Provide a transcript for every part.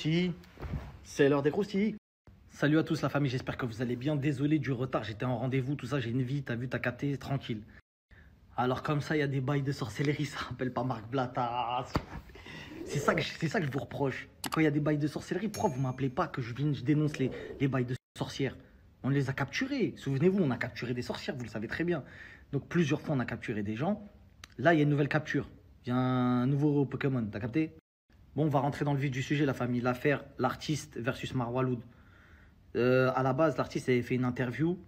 croustilles. C'est l'heure des croustilles. Salut à tous la famille, j'espère que vous allez bien. Désolé du retard, j'étais en rendez-vous, tout ça, j'ai une vie, t'as vu, t'as capté, tranquille. Alors comme ça, il y a des bails de sorcellerie, ça rappelle pas Marc Blatta. C'est ça que je vous reproche. Quand il y a des bails de sorcellerie, pourquoi vous m'appelez pas que je dénonce les bails de sorcières? On les a capturés. Souvenez-vous, on a capturé des sorcières, vous le savez très bien. Donc plusieurs fois, on a capturé des gens. Là, il y a une nouvelle capture. Il y a un nouveau Pokémon, t'as capté? Bon, on va rentrer dans le vif du sujet, la famille. L'affaire, l'artiste versus Marwaloud. À la base, l'artiste avait fait une interview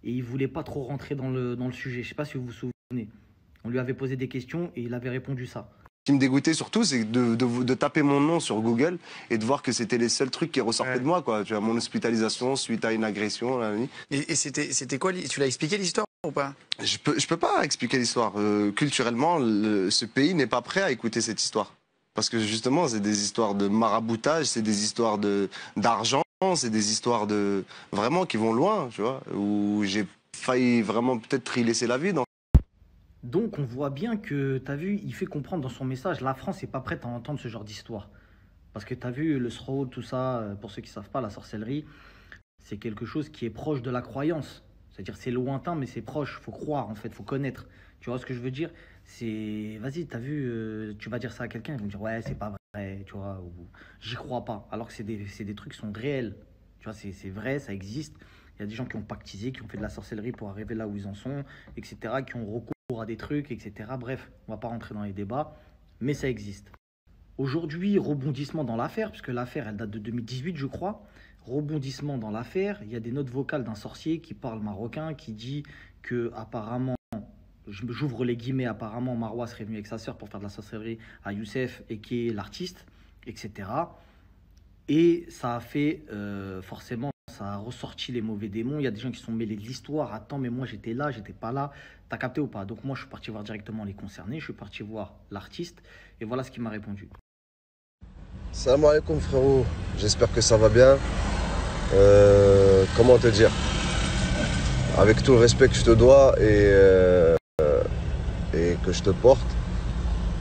et il voulait pas trop rentrer dans le sujet. Je sais pas si vous vous souvenez. On lui avait posé des questions et il avait répondu ça. Ce qui me dégoûtait surtout, c'est de taper mon nom sur Google et de voir que c'était les seuls trucs qui ressortaient de moi, quoi. Tu vois, mon hospitalisation suite à une agression. Là, Et c'était quoi? Tu l'as expliqué l'histoire ou pas? je peux pas expliquer l'histoire. Culturellement, ce pays n'est pas prêt à écouter cette histoire. Parce que justement, c'est des histoires de maraboutage, c'est des histoires d'argent, c'est des histoires de vraiment qui vont loin, tu vois, où j'ai failli vraiment peut-être y laisser la vie. Donc on voit bien que, tu as vu, il fait comprendre dans son message, la France n'est pas prête à entendre ce genre d'histoire. Parce que tu as vu, le sroll, tout ça, pour ceux qui ne savent pas, la sorcellerie, c'est quelque chose qui est proche de la croyance. C'est-à-dire c'est lointain, mais c'est proche. Faut croire, en fait, faut connaître. Tu vois ce que je veux dire? C'est, vas-y, t'as vu, tu vas dire ça à quelqu'un, ils vont dire, ouais, c'est pas vrai, tu vois, ou j'y crois pas. Alors que c'est des trucs qui sont réels. Tu vois, c'est vrai, ça existe. Il y a des gens qui ont pactisé, qui ont fait de la sorcellerie pour arriver là où ils en sont, etc., qui ont recours à des trucs, etc. Bref, on va pas rentrer dans les débats, mais ça existe. Aujourd'hui, rebondissement dans l'affaire, puisque l'affaire, elle date de 2018, je crois. Rebondissement dans l'affaire, il y a des notes vocales d'un sorcier qui parle marocain, qui dit que apparemment, j'ouvre les guillemets, apparemment Marwa serait venu avec sa sœur pour faire de la sorcellerie à Youssef, et qui est l'artiste, etc. Et ça a fait, forcément, ça a ressorti les mauvais démons. Il y a des gens qui se sont mêlés de l'histoire. Attends, mais moi j'étais là, j'étais pas là. T'as capté ou pas? Donc moi je suis parti voir directement les concernés, je suis parti voir l'artiste, et voilà ce qu'il m'a répondu. Salam alaikum frérot, j'espère que ça va bien. Comment te dire? Avec tout le respect que je te dois et que je te porte,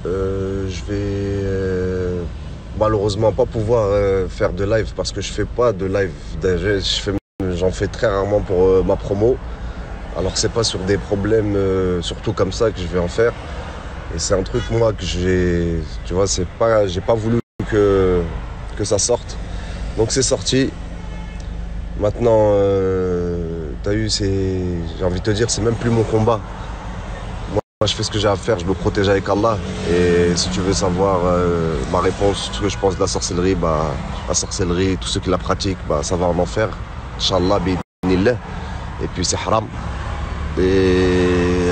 je vais malheureusement pas pouvoir faire de live parce que je fais pas de live. J'en fais très rarement pour ma promo. Alors c'est pas sur des problèmes surtout comme ça que je vais en faire. Et c'est un truc moi que tu vois, j'ai pas voulu que ça sorte. Donc c'est sorti. Maintenant, t'as eu, j'ai envie de te dire, c'est même plus mon combat. Moi, je fais ce que j'ai à faire, je me protège avec Allah. Et si tu veux savoir ma réponse, ce que je pense de la sorcellerie, la sorcellerie, tous ceux qui la pratiquent, ça va en enfer. Inch'Allah, bi'idhnillah. Et puis c'est haram. Et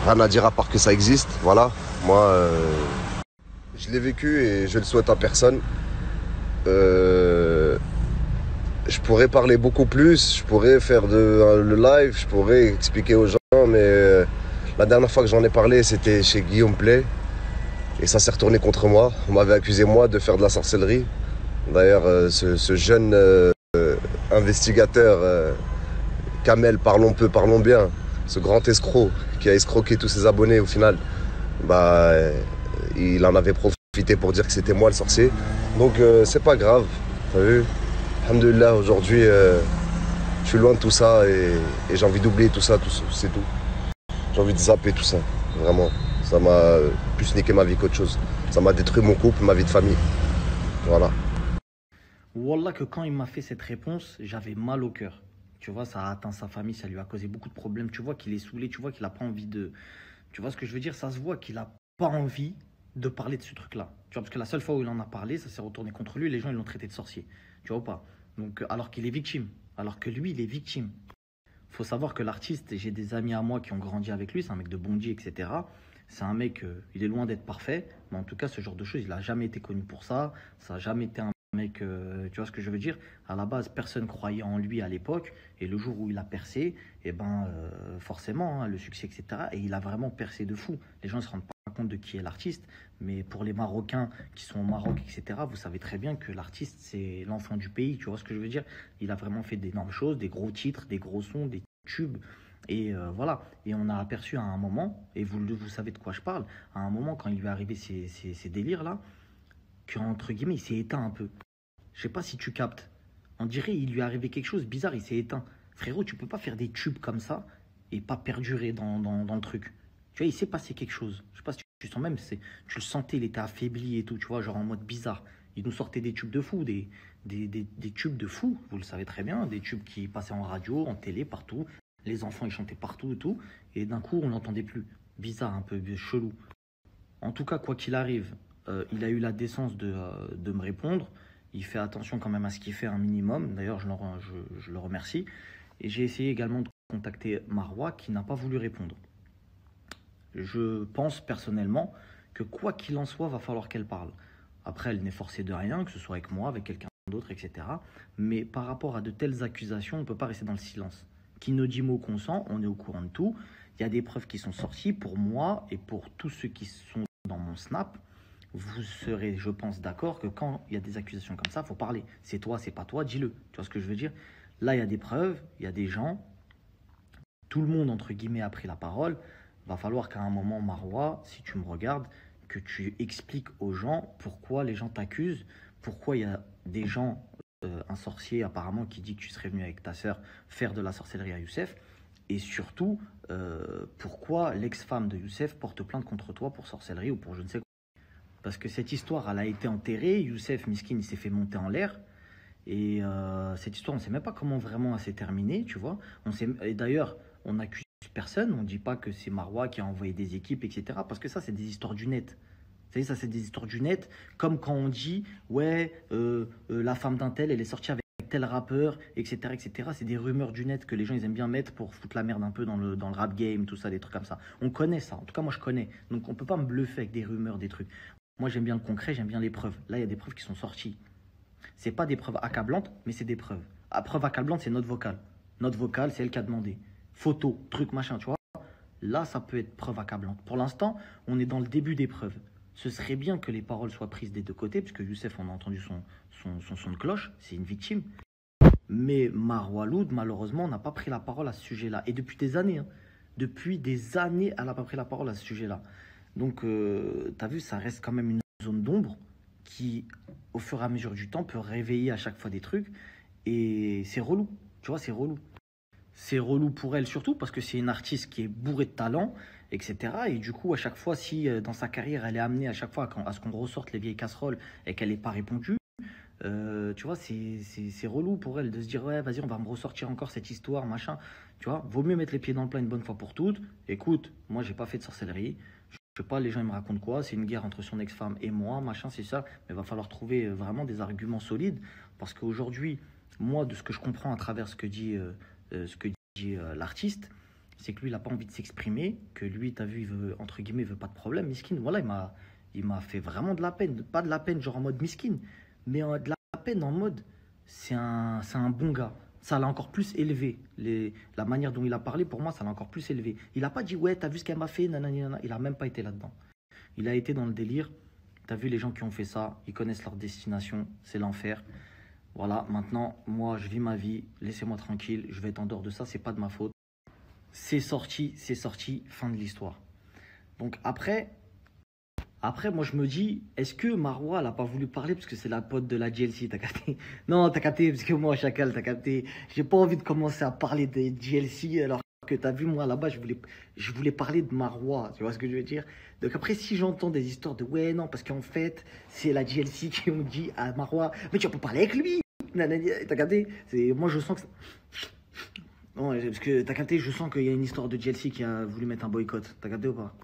rien à dire à part que ça existe. Voilà. Moi, je l'ai vécu et je le souhaite à personne. Je pourrais parler beaucoup plus, je pourrais faire le live, je pourrais expliquer aux gens, mais la dernière fois que j'en ai parlé, c'était chez Guillaume Play. Et ça s'est retourné contre moi. On m'avait accusé, moi, de faire de la sorcellerie. D'ailleurs, ce jeune investigateur, Kamel, parlons peu, parlons bien, ce grand escroc qui a escroqué tous ses abonnés au final, il en avait profité pour dire que c'était moi le sorcier. Donc c'est pas grave, t'as vu? Alhamdoulilah, aujourd'hui, je suis loin de tout ça et j'ai envie d'oublier tout ça, c'est tout. J'ai envie de zapper tout ça, vraiment. Ça m'a plus niqué ma vie qu'autre chose. Ça m'a détruit mon couple, ma vie de famille. Voilà. Wallah que quand il m'a fait cette réponse, j'avais mal au cœur. Tu vois, ça a atteint sa famille, ça lui a causé beaucoup de problèmes. Tu vois qu'il est saoulé, tu vois qu'il n'a pas envie de... Tu vois ce que je veux dire? Ça se voit qu'il n'a pas envie de parler de ce truc-là. Tu vois, parce que la seule fois où il en a parlé, ça s'est retourné contre lui, les gens ils l'ont traité de sorcier. Tu vois ou pas? Donc, alors qu'il est victime, alors que lui, il est victime. Faut savoir que l'artiste, j'ai des amis à moi qui ont grandi avec lui, c'est un mec de Bondy, etc. C'est un mec, il est loin d'être parfait, mais en tout cas, ce genre de choses, il n'a jamais été connu pour ça. Ça n'a jamais été un mec, tu vois ce que je veux dire? À la base, personne croyait en lui à l'époque, et le jour où il a percé, et forcément, hein, le succès, etc. Et il a vraiment percé de fou. Les gens ne se rendent pas compte de qui est l'artiste, mais pour les Marocains qui sont au Maroc, etc., vous savez très bien que l'artiste, c'est l'enfant du pays, tu vois ce que je veux dire? Il a vraiment fait d'énormes choses, des gros titres, des gros sons, des tubes, et voilà. Et on a aperçu à un moment, et vous savez de quoi je parle, à un moment, quand il lui est arrivé ces délires-là, qu'entre guillemets, il s'est éteint un peu. Je sais pas si tu captes. On dirait il lui est arrivé quelque chose bizarre, il s'est éteint. Frérot, tu peux pas faire des tubes comme ça et pas perdurer dans le truc. Tu vois, il s'est passé quelque chose. Je sais pas si tu sens même, tu le sentais, il était affaibli et tout, tu vois, genre en mode bizarre. Il nous sortait des tubes de fou, des tubes de fou, vous le savez très bien, des tubes qui passaient en radio, en télé, partout. Les enfants, ils chantaient partout et tout. Et d'un coup, on l'entendait plus. Bizarre, un peu chelou. En tout cas, quoi qu'il arrive, il a eu la décence de me répondre. Il fait attention quand même à ce qu'il fait un minimum. D'ailleurs, je le remercie. Et j'ai essayé également de contacter Marwa qui n'a pas voulu répondre. Je pense personnellement que quoi qu'il en soit, va falloir qu'elle parle. Après, elle n'est forcée de rien, que ce soit avec moi, avec quelqu'un d'autre, etc. Mais par rapport à de telles accusations, on ne peut pas rester dans le silence. Qui ne dit mot consent, on est au courant de tout. Il y a des preuves qui sont sorties pour moi et pour tous ceux qui sont dans mon Snap. Vous serez, je pense, d'accord que quand il y a des accusations comme ça, il faut parler. C'est toi, c'est pas toi, dis-le. Tu vois ce que je veux dire? Là, il y a des preuves, il y a des gens. Tout le monde, entre guillemets, a pris la parole. Va falloir qu'à un moment, Marwa, si tu me regardes, que tu expliques aux gens pourquoi les gens t'accusent, pourquoi il y a des gens, un sorcier apparemment qui dit que tu serais venu avec ta sœur faire de la sorcellerie à Youssef, et surtout, pourquoi l'ex-femme de Youssef porte plainte contre toi pour sorcellerie ou pour je ne sais quoi. Parce que cette histoire, elle a été enterrée, Youssef, miskin, il s'est fait monter en l'air, et cette histoire, on ne sait même pas comment vraiment elle s'est terminée, tu vois. Et d'ailleurs, on n'accuse personne, on ne dit pas que c'est Marwa qui a envoyé des équipes, etc. Parce que ça, c'est des histoires du net. Vous savez, ça, c'est des histoires du net. Comme quand on dit, ouais, la femme d'un tel, elle est sortie avec tel rappeur, etc., etc. C'est des rumeurs du net que les gens, ils aiment bien mettre pour foutre la merde un peu dans le rap game, tout ça, des trucs comme ça. On connaît ça. En tout cas, moi, je connais. Donc, on ne peut pas me bluffer avec des rumeurs, des trucs. Moi, j'aime bien le concret, j'aime bien les preuves. Là, il y a des preuves qui sont sorties. C'est pas des preuves accablantes, mais c'est des preuves. La preuve accablante, c'est notre vocale. Notre vocale, c'est elle qui a demandé. Photo, truc, machin, tu vois. Là, ça peut être preuve accablante. Pour l'instant, on est dans le début des preuves. Ce serait bien que les paroles soient prises des deux côtés, puisque Youssef, on a entendu son son de cloche, c'est une victime. Mais Marwa Loud, malheureusement, n'a pas pris la parole à ce sujet-là. Et depuis des années, hein, depuis des années, elle n'a pas pris la parole à ce sujet-là. Donc, tu as vu, ça reste quand même une zone d'ombre qui, au fur et à mesure du temps, peut réveiller à chaque fois des trucs. Et c'est relou, tu vois, c'est relou. C'est relou pour elle surtout parce que c'est une artiste qui est bourrée de talent, etc. Et du coup, à chaque fois, si dans sa carrière, elle est amenée à chaque fois à ce qu'on ressorte les vieilles casseroles et qu'elle n'ait pas répondu, tu vois, c'est relou pour elle de se dire, ouais, vas-y, on va me ressortir encore cette histoire, machin. Tu vois, vaut mieux mettre les pieds dans le plat une bonne fois pour toutes. Écoute, moi, j'ai pas fait de sorcellerie. Je sais pas, les gens ils me racontent quoi, c'est une guerre entre son ex-femme et moi, machin, c'est ça. Mais il va falloir trouver vraiment des arguments solides parce qu'aujourd'hui, moi, de ce que je comprends à travers ce que dit l'artiste, c'est que lui, il n'a pas envie de s'exprimer, que lui, tu as vu, il veut, entre guillemets, il veut pas de problème, miskin. Voilà, il m'a fait vraiment de la peine. Pas de la peine, genre en mode miskin, mais de la peine en mode, c'est un bon gars. Ça l'a encore plus élevé. La manière dont il a parlé, pour moi, ça l'a encore plus élevé. Il n'a pas dit, ouais, t'as vu ce qu'elle m'a fait, nanani, nanana. Il n'a même pas été là-dedans. Il a été dans le délire. T'as vu les gens qui ont fait ça, ils connaissent leur destination, c'est l'enfer. Voilà, maintenant, moi, je vis ma vie, laissez-moi tranquille, je vais être en dehors de ça, c'est pas de ma faute. C'est sorti, fin de l'histoire. Donc après, moi, je me dis, est-ce que Marwa, elle a pas voulu parler parce que c'est la pote de la GLC, t'as capté? Non, t'as capté, parce que moi, Chacal, t'as capté. J'ai pas envie de commencer à parler des GLC alors que t'as vu, moi, là-bas, je voulais parler de Marwa, tu vois ce que je veux dire? Donc après, si j'entends des histoires de, ouais, non, parce qu'en fait, c'est la GLC qui ont dit à Marwa, mais tu peux parler avec lui. T'as capté? Moi, je sens que... Non, parce que t'as capté, je sens qu'il y a une histoire de GLC qui a voulu mettre un boycott. T'as capté ou pas?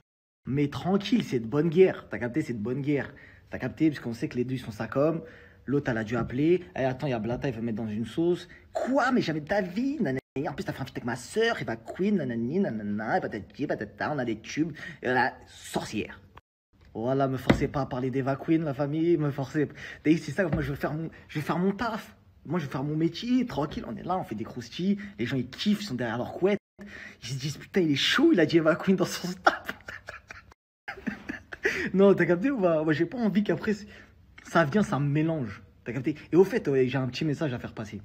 Mais tranquille, c'est de bonne guerre. T'as capté, c'est de bonne guerre. T'as capté, parce qu'on sait que les deux, ils sont ça comme. L'autre, elle a dû appeler. Eh, attends, il y a Blata, il veut mettre dans une sauce. Quoi? Mais jamais de ta vie, nanani. En plus, t'as fait un feat avec ma soeur, Eva Queen, nanani, nanana, et patati, patata, on a des tubes. Et voilà, sorcière. Voilà, me forcez pas à parler d'Eva Queen, la famille, me forcez. C'est ça, moi, je vais faire mon taf. Moi, je vais faire mon métier, tranquille, on est là, on fait des croustilles. Les gens, ils kiffent, ils sont derrière leur couette. Ils se disent, putain, il est chaud, il a dit Eva Queen dans son staff. Non, t'as capté ou pas? Moi, j'ai pas envie qu'après, ça vient, ça me mélange. T'as capté? Et au fait, ouais, j'ai un petit message à faire passer.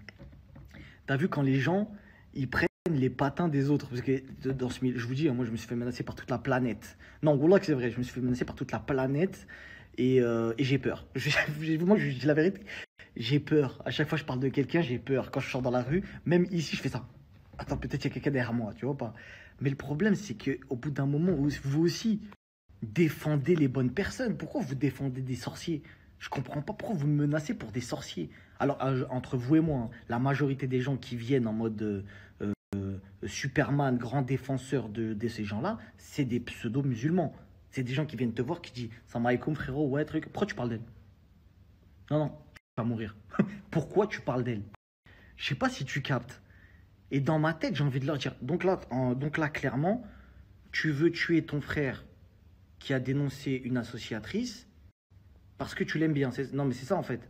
T'as vu quand les gens, ils prennent les patins des autres? Parce que dans ce milieu, je vous dis, moi, je me suis fait menacer par toute la planète. Non, voilà que c'est vrai, je me suis fait menacer par toute la planète. Et j'ai peur. Moi, je dis la vérité. J'ai peur. À chaque fois que je parle de quelqu'un, j'ai peur. Quand je sors dans la rue, même ici, je fais ça. Attends, peut-être il y a quelqu'un derrière moi, tu vois pas. Mais le problème, c'est qu'au bout d'un moment, vous aussi, défendez les bonnes personnes. Pourquoi vous défendez des sorciers? Je comprends pas pourquoi vous me menacez pour des sorciers. Alors, entre vous et moi, hein, la majorité des gens qui viennent en mode Superman, grand défenseur de ces gens-là, c'est des pseudo-musulmans. C'est des gens qui viennent te voir qui disent Salam alaikum frérot, ouais, truc. Pourquoi tu parles d'elle? Non, non, tu vas mourir. Pourquoi tu parles d'elle? Je sais pas si tu captes. Et dans ma tête, j'ai envie de leur dire. Donc là, clairement, tu veux tuer ton frère qui a dénoncé une associatrice parce que tu l'aimes bien. Non, mais c'est ça en fait.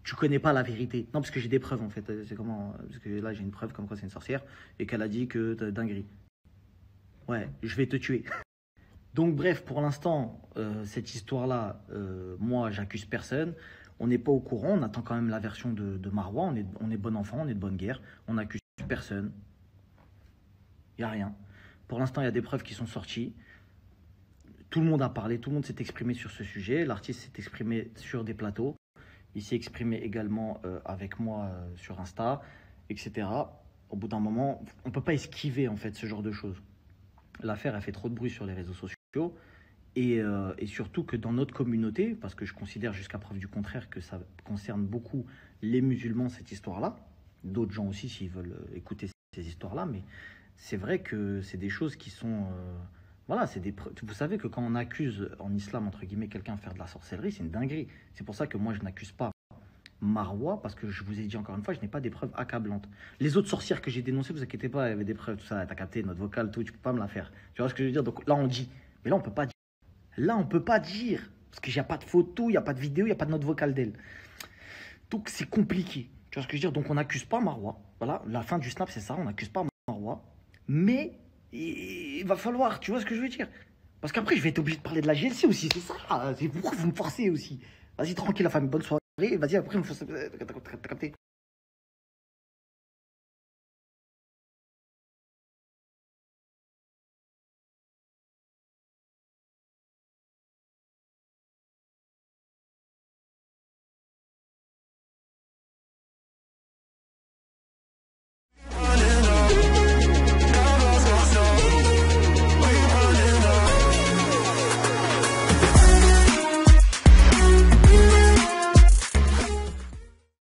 Tu connais pas la vérité. Non, parce que j'ai des preuves en fait. C'est comment? Parce que là, j'ai une preuve comme quoi c'est une sorcière et qu'elle a dit que t'as dinguerie. Ouais, je vais te tuer. Donc bref, pour l'instant, cette histoire-là, moi, j'accuse personne. On n'est pas au courant, on attend quand même la version de Marwa. On est bon enfant, on est de bonne guerre. On n'accuse personne. Il n'y a rien. Pour l'instant, il y a des preuves qui sont sorties. Tout le monde a parlé, tout le monde s'est exprimé sur ce sujet. L'artiste s'est exprimé sur des plateaux. Il s'est exprimé également avec moi sur Insta, etc. Au bout d'un moment, on ne peut pas esquiver en fait ce genre de choses. L'affaire a fait trop de bruit sur les réseaux sociaux. Et surtout que dans notre communauté, parce que je considère jusqu'à preuve du contraire que ça concerne beaucoup les musulmans, cette histoire-là, d'autres gens aussi s'ils veulent écouter ces histoires-là, mais c'est vrai que c'est des choses qui sont... voilà, vous savez que quand on accuse en islam, entre guillemets, quelqu'un de faire de la sorcellerie, c'est une dinguerie. C'est pour ça que moi, je n'accuse pas Marwa, parce que je vous ai dit encore une fois, je n'ai pas des preuves accablantes. Les autres sorcières que j'ai dénoncées, vous inquiétez pas, il y avait des preuves, tout ça, t'as capté, notre vocale, tout, tu peux pas me la faire. Tu vois ce que je veux dire? Donc là, on dit. Mais là, on peut pas dire. Là, on peut pas dire. Parce qu'il n'y a pas de photo, il n'y a pas de vidéo, il n'y a pas de note vocale d'elle. Donc, c'est compliqué. Tu vois ce que je veux dire? Donc, on n'accuse pas Marwa. Voilà, la fin du snap, c'est ça, on n'accuse pas Marwa. Mais il va falloir, tu vois ce que je veux dire? Parce qu'après, je vais être obligé de parler de la GLC aussi, c'est ça. C'est pourquoi vous me forcez aussi. Vas-y, tranquille, la famille, bonne soirée. Vas-y, après, t'as capté?